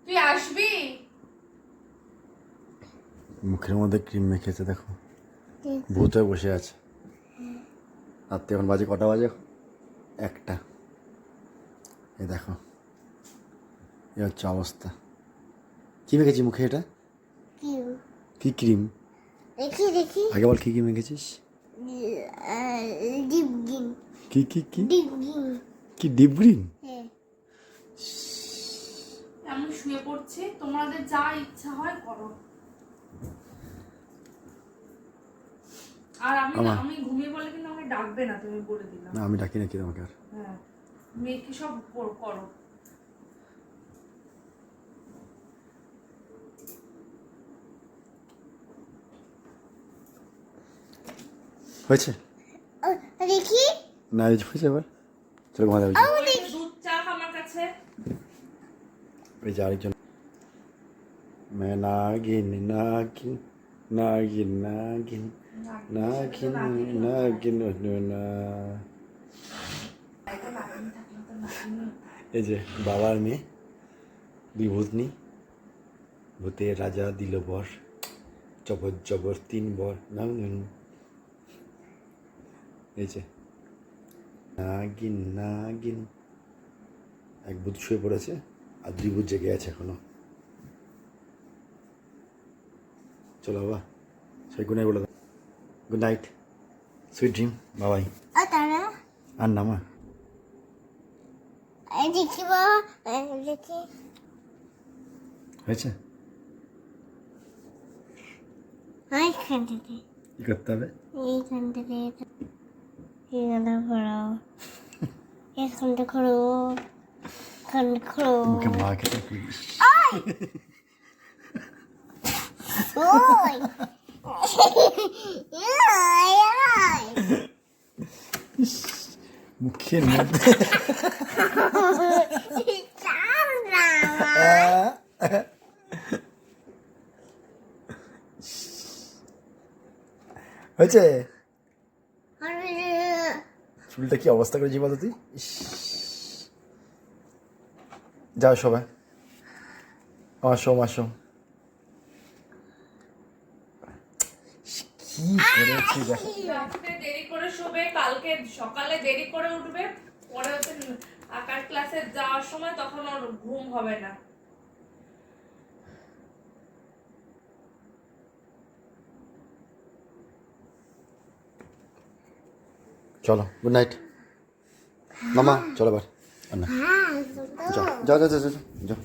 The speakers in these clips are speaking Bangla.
তুই আসবি? মুখের মধ্যে ক্রিম মেখেছে দেখো, ভূত হয়ে বসে আছে। রাত্রি এখন বাজে কটা বাজে? 1টা। এই দেখো, এ হচ্ছে অবস্থা। কি মেখেছি মুখে? এটা কি ক্রিম? দেখি আগে বল কি কি মেখেছিস? Deep green. কি কি কি ডিপ গ্রিন। কি ডিপ গ্রিন? হ্যাঁ। আমি শুয়ে পড়ছি, তোমাদের যা ইচ্ছা হয় করো। আর আমি ঘুমিয়ে বলে কিন্তু আমাকে ডাকবে না, তুমি বলে দিলাম। না আমি ডাকি নাকি তোমাকে আর? হ্যাঁ, মেয়েকে সব করো। হয়েছে দেখি না? এই যে হয়েছে। এবার চলো ঘুমা যাবে। দুধ চা আমার কাছে। এই যে আরেকজন। নাগিন নাগিন নাগিন নাগিন নাগিন নাগিন না। এই যে বাবা আর মেয়ে, দুই ভূতনি। ভূতের রাজা দিল বর, জবর জবর 3 বর। নাম এই যে নাগিন নাগিন। এক ভূত শুয়ে পড়েছে আর 2 ভূত জেগে আছে এখনো। চলো বাবা, সেই গুড নাইট বলে দাও। গুড নাইট, সুইট ড্রিম, বাবাই। তারা আর না মা, দেখি বাবা, দেখি হয়েছে? এইখান থেকে, কি করতে হবে? এইখান থেকে এখানটা ঘোরাও, এখানটা ঘোরো, এখানটা ঘোরো। মুখে মা খেতে প্লিজ। ওই মুখের মধ্যে হয়েছে? চুলটা কি অবস্থা করেছি বলতো তুই? যাও সবাই, আসো আসো। কি করেছি দেখো। রাতে দেরি করে শোবে, কালকে সকালে দেরি করে উঠবে, পরে হচ্ছে আঁকার ক্লাসে যাওয়ার সময় তখন ওর ঘুম হবে না। চলো গুড নাইট মামা, চলো এবার। আর না, যাও যাও যাও যাও যাও যাও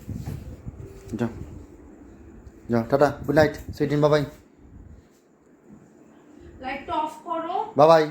যাও যাও, tata, good night, sweet dream, বাবাই লাইটটা অফ করো। বাবাই।